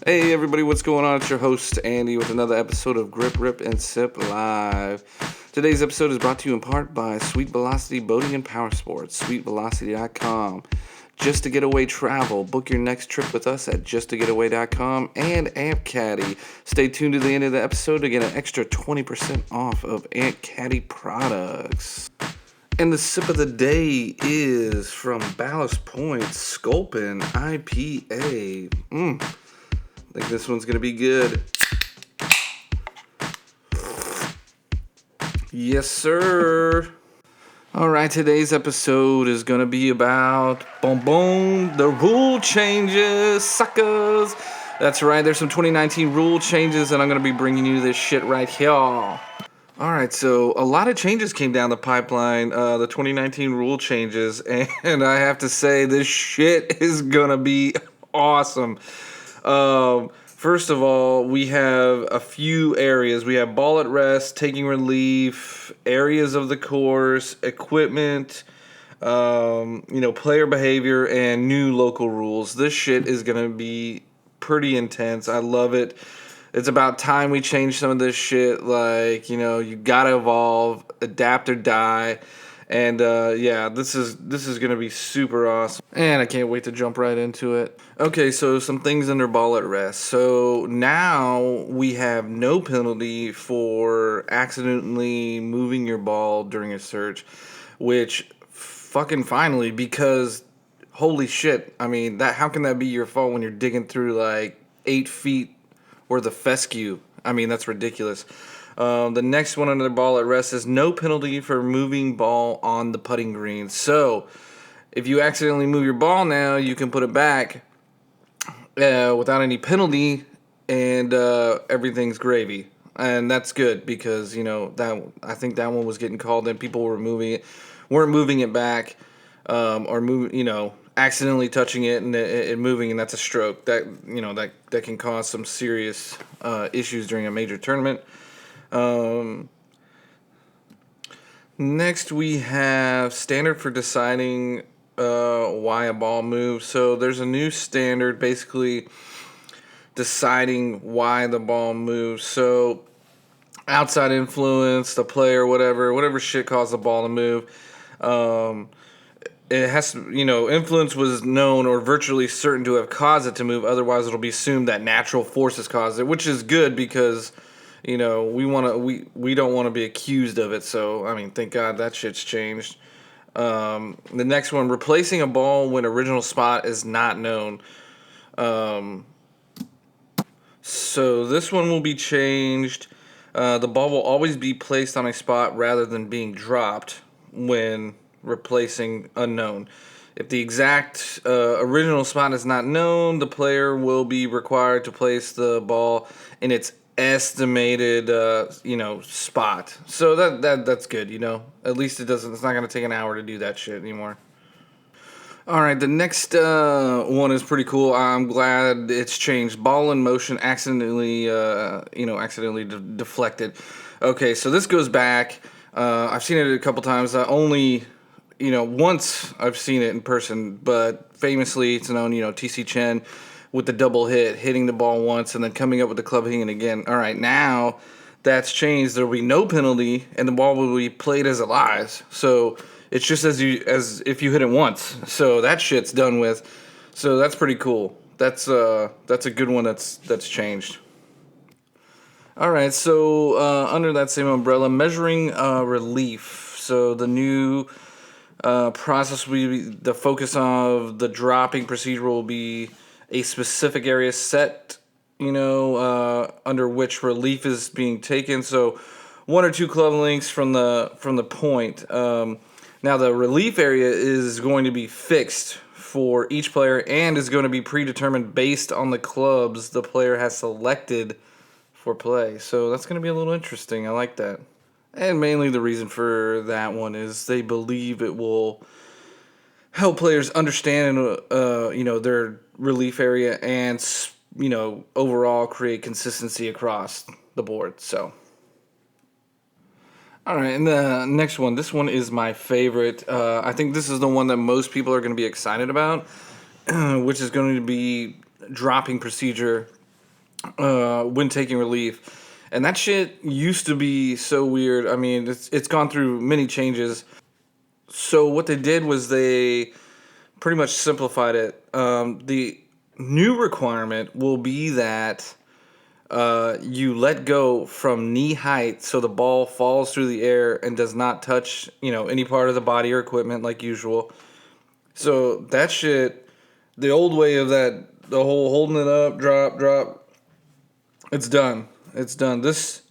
Hey everybody, what's going on? It's your host Andy with another episode of Grip, Rip, and Sip Live. Today's episode is brought to you in part by Sweet Velocity Boating and Power Sports, sweetvelocity.com. Just to Getaway Travel. Book your next trip with us at justttogetaway.com and Amp Caddy. Stay tuned to the end of the episode to get an extra 20% off of Amp Caddy products. And the sip of the day is from Ballast Point Sculpin IPA. I think this one's going to be good. Yes, sir. All right, today's episode is going to be about the rule changes, suckers. That's right, there's some 2019 rule changes, and I'm going to be bringing you this shit right here. All right, so a lot of changes came down the pipeline, the 2019 rule changes, and I have to say, this shit is going to be awesome. First of all, we have a few areas. We have ball at rest, taking relief, areas of the course, equipment, player behavior, and new local rules. This shit is going to be pretty intense. I love it. It's about time we change some of this shit. Like, you gotta evolve, adapt or die. And this is gonna be super awesome, and I can't wait to jump right into it. Okay, so some things under ball at rest. So now we have no penalty for accidentally moving your ball during a search, which fucking finally, because holy shit, I mean how can that be your fault when you're digging through like 8 feet worth of fescue? I mean, that's ridiculous. The next one under the ball at rest is no penalty for moving ball on the putting green. So, if you accidentally move your ball now, you can put it back without any penalty, and everything's gravy. And that's good because I think that one was getting called in. People weren't moving it back, or accidentally touching it and moving, and that's a stroke. That can cause some serious issues during a major tournament. Next we have standard for deciding why a ball moves. So there's a new standard basically deciding why the ball moves. So outside influence, the player, whatever shit caused the ball to move. It has to, influence was known or virtually certain to have caused it to move. Otherwise, it'll be assumed that natural forces caused it, which is good because we don't want to be accused of it. So, I mean, thank God that shit's changed. The next one, replacing a ball when original spot is not known. So this one will be changed. The ball will always be placed on a spot rather than being dropped when replacing unknown. If the exact original spot is not known, the player will be required to place the ball in its estimated spot. So that's good. At least it's not going to take an hour to do that shit anymore. All right, the next one is pretty cool. I'm glad it's changed. Ball in motion accidentally deflected. Okay, so this goes back. I've seen it a couple times. Once I've seen it in person, but famously it's known, TC Chen with the double hit, hitting the ball once and then coming up with the club hitting it again. All right, now that's changed. There will be no penalty, and the ball will be played as it lies. So it's just as if you hit it once. So that shit's done with. So that's pretty cool. That's a good one that's changed. All right, so under that same umbrella, measuring relief. So the new process the focus of the dropping procedure will be a specific area set, under which relief is being taken. So 1 or 2 club lengths from the point. Now the relief area is going to be fixed for each player and is going to be predetermined based on the clubs the player has selected for play. So that's going to be a little interesting. I like that. And mainly the reason for that one is they believe it will help players understand their relief area and overall create consistency across the board. So all right, and the next one, this one is my favorite. I think this is the one that most people are going to be excited about, which is going to be dropping procedure when taking relief. And that shit used to be so weird. I mean, it's gone through many changes. So what they did was they pretty much simplified it. The new requirement will be that you let go from knee height so the ball falls through the air and does not touch, any part of the body or equipment like usual. So that shit, the old way of that, the whole holding it up, drop, it's done. It's done. This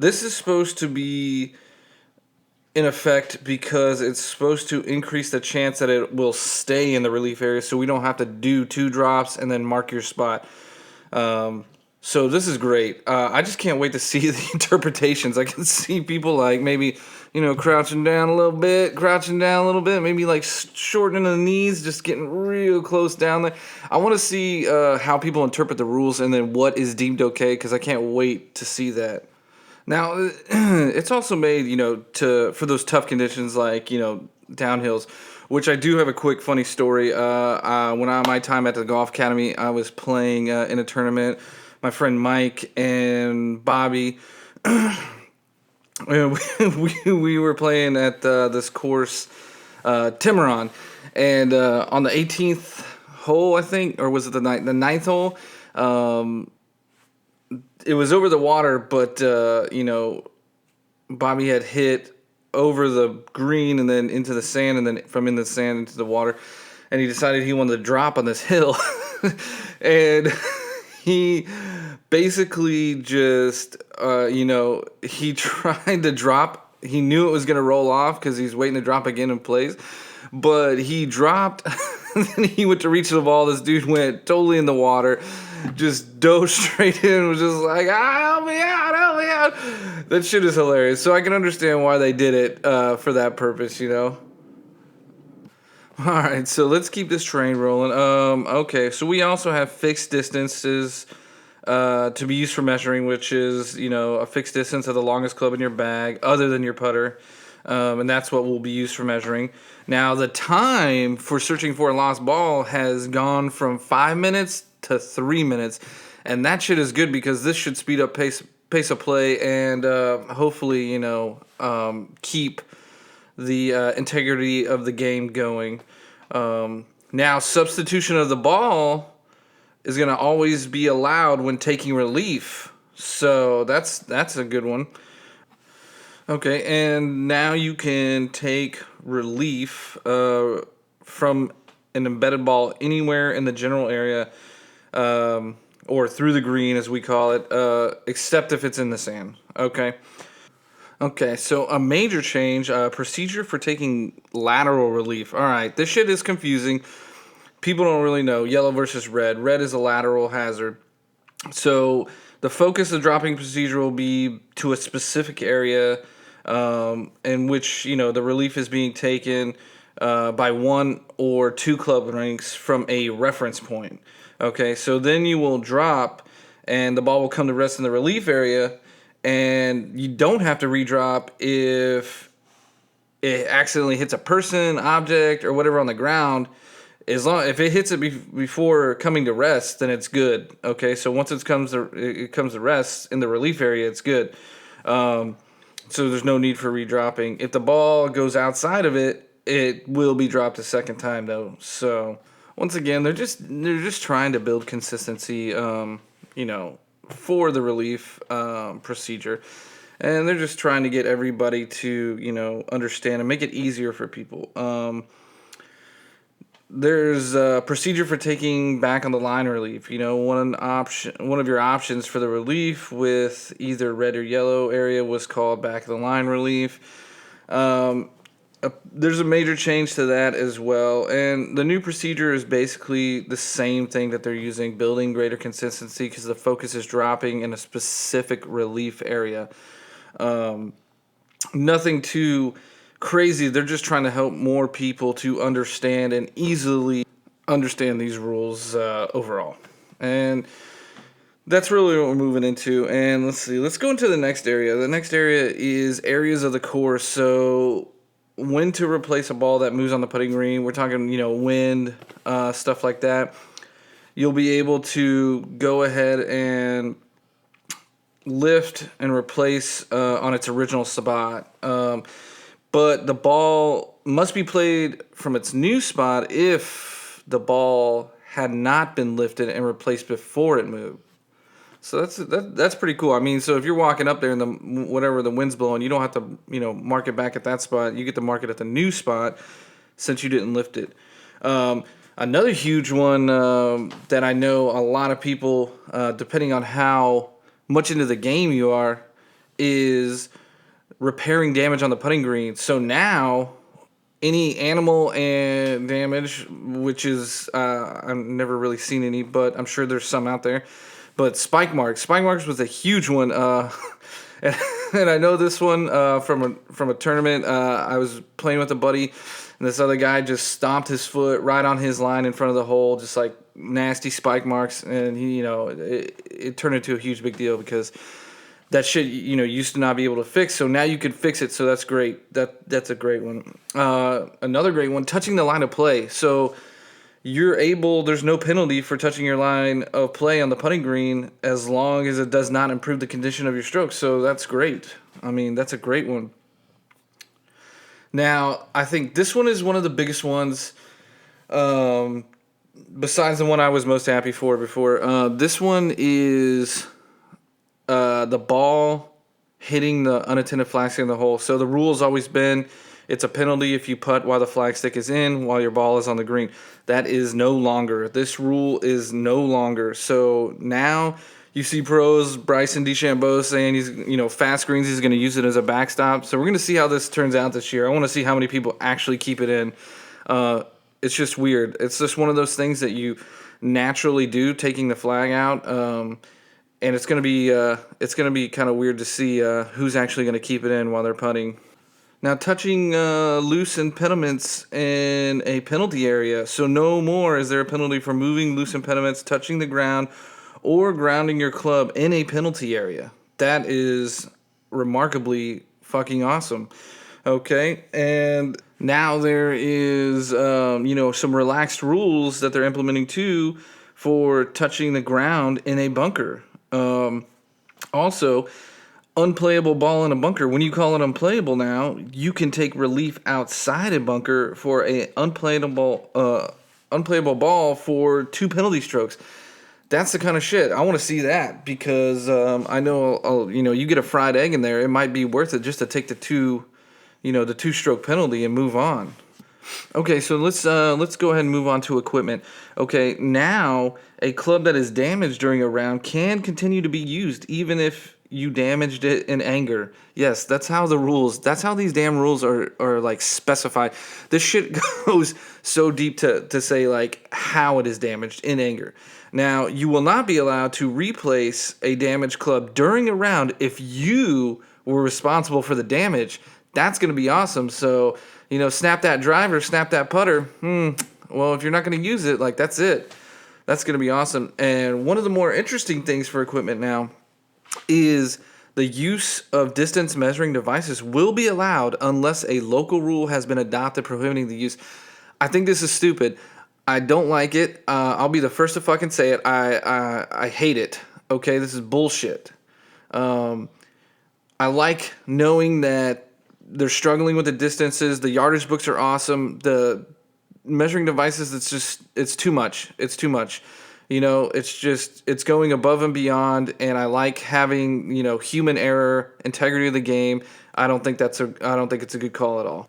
is supposed to be in effect because it's supposed to increase the chance that it will stay in the relief area, so we don't have to do 2 drops and then mark your spot. So this is great. I just can't wait to see the interpretations. I can see people like maybe, crouching down a little bit, maybe like shortening the knees, just getting real close down there. I want to see how people interpret the rules and then what is deemed okay, because I can't wait to see that. Now, it's also made, for those tough conditions like, downhills, which I do have a quick funny story. My time at the golf academy, I was playing in a tournament. My friend Mike and Bobby, we were playing at this course, Tiburon, and on the 18th hole, I think, or was it the ninth hole? It was over the water, but Bobby had hit over the green and then into the sand, and then from in the sand into the water, and he decided he wanted to drop on this hill, and he basically just, he tried to drop. He knew it was going to roll off because he's waiting to drop again in place. But he dropped, and then he went to reach the ball. This dude went totally in the water, just dove straight in, was just like, help me out. That shit is hilarious. So I can understand why they did it for that purpose, All right, so let's keep this train rolling. Okay, so we also have fixed distances to be used for measuring, which is, a fixed distance of the longest club in your bag other than your putter. And that's what will be used for measuring. Now, the time for searching for a lost ball has gone from 5 minutes to 3 minutes. And that shit is good because this should speed up pace of play and hopefully, keep the integrity of the game going. Now, substitution of the ball is going to always be allowed when taking relief. So that's a good one. Okay, and now you can take relief from an embedded ball anywhere in the general area, or through the green, as we call it, except if it's in the sand. Okay, so a major change, procedure for taking lateral relief. All right, this shit is confusing. People don't really know yellow versus red. Red is a lateral hazard. So the focus of dropping procedure will be to a specific area in which, the relief is being taken by 1 or 2 club ranks from a reference point. Okay, so then you will drop and the ball will come to rest in the relief area, and you don't have to redrop if it accidentally hits a person, object, or whatever on the ground. If it hits it before coming to rest, then it's good. Okay, so once it comes to rest in the relief area, it's good. So there's no need for redropping. If the ball goes outside of it, it will be dropped a second time though. So once again, they're just trying to build consistency, for the relief procedure, and they're just trying to get everybody to understand and make it easier for people. There's a procedure for taking back on the line relief. One of your options for the relief with either red or yellow area was called back of the line relief. There's a major change to that as well, and the new procedure is basically the same thing that they're using, building greater consistency because the focus is dropping in a specific relief area. Nothing too crazy. They're just trying to help more people to understand and easily understand these rules overall. And that's really what we're moving into. And let's go into the next area. The next area is areas of the course. So when to replace a ball that moves on the putting green. We're talking, wind, stuff like that. You'll be able to go ahead and lift and replace on its original spot. But the ball must be played from its new spot if the ball had not been lifted and replaced before it moved. So that's pretty cool. I mean, so if you're walking up there and the wind's blowing, you don't have to mark it back at that spot. You get to mark it at the new spot since you didn't lift it. Another huge one that I know a lot of people, depending on how much into the game you are, is repairing damage on the putting green. So now any animal and damage, which is I've never really seen any, but I'm sure there's some out there. But spike marks was a huge one, and I know this one from a tournament. I was playing with a buddy, and this other guy just stomped his foot right on his line in front of the hole, just like nasty spike marks, and it turned into a huge big deal because that shit used to not be able to fix, so now you can fix it. So that's great. That's a great one. Another great one, touching the line of play. So there's no penalty for touching your line of play on the putting green as long as it does not improve the condition of your stroke. So that's great. I mean, that's a great one. Now, I think this one is one of the biggest ones, besides the one I was most happy for before. This one is the ball hitting the unattended flag stick in the hole. So the rule has always been it's a penalty if you putt while the flag stick is in, while your ball is on the green. That is no longer. This rule is no longer. So now you see pros, Bryson DeChambeau, saying he's, fast greens, he's going to use it as a backstop. So we're going to see how this turns out this year. I want to see how many people actually keep it in. It's just weird. It's just one of those things that you naturally do, taking the flag out. And it's going to be kind of weird to see who's actually going to keep it in while they're putting. Now, touching loose impediments in a penalty area. So no more is there a penalty for moving loose impediments, touching the ground, or grounding your club in a penalty area. That is remarkably fucking awesome. Okay, and now there is, some relaxed rules that they're implementing too for touching the ground in a bunker. Also, unplayable ball in a bunker. When you call it unplayable now, you can take relief outside a bunker for a unplayable ball for 2 penalty strokes. That's the kind of shit I want to see that, because I know you get a fried egg in there, it might be worth it just to take the 2-stroke penalty and move on. Okay, so let's go ahead and move on to equipment. Okay, now a club that is damaged during a round can continue to be used even if you damaged it in anger. Yes, that's how these damn rules are like specified. This shit goes so deep to say like how it is damaged in anger. Now, you will not be allowed to replace a damaged club during a round if you were responsible for the damage. That's going to be awesome. So, snap that driver, snap that putter. Well, if you're not going to use it, like that's it. That's going to be awesome. And one of the more interesting things for equipment now is the use of distance measuring devices will be allowed unless a local rule has been adopted prohibiting the use. I think this is stupid. I don't like it. I'll be the first to fucking say it. I hate it. Okay, this is bullshit. I like knowing that they're struggling with the distances. The yardage books are awesome. The measuring devices, it's too much. It's too much. It's going above and beyond, and I like having, human error, integrity of the game. I don't think it's a good call at all.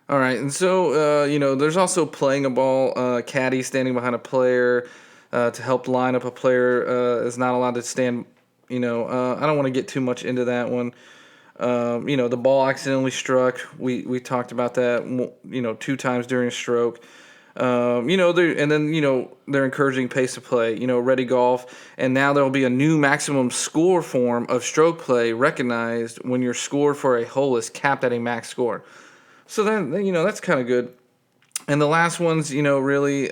All right, and so, there's also playing a ball. Caddy standing behind a player to help line up a player is not allowed to stand. I don't want to get too much into that one. The ball accidentally struck. We talked about that, 2 times during a stroke. They're encouraging pace of play, ready golf. And now there will be a new maximum score form of stroke play recognized when your score for a hole is capped at a max score. So then, that's kind of good. And the last ones, really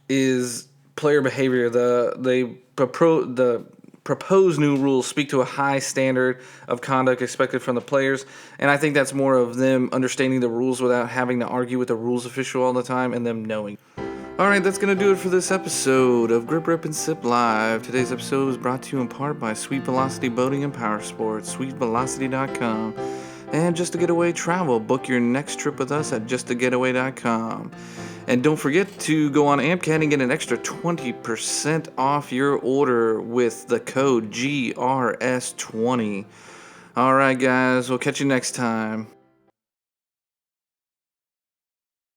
is player behavior. The proposed new rules speak to a high standard of conduct expected from the players, and I think that's more of them understanding the rules without having to argue with the rules official all the time and them knowing. All right, that's going to do it for this episode of Grip, Rip, and Sip Live. Today's episode was brought to you in part by Sweet Velocity Boating and Power Sports, sweetvelocity.com. And Just a Getaway Travel. Book your next trip with us at justagetaway.com. And don't forget to go on AmpCat and get an extra 20% off your order with the code GRS20. All right, guys, we'll catch you next time.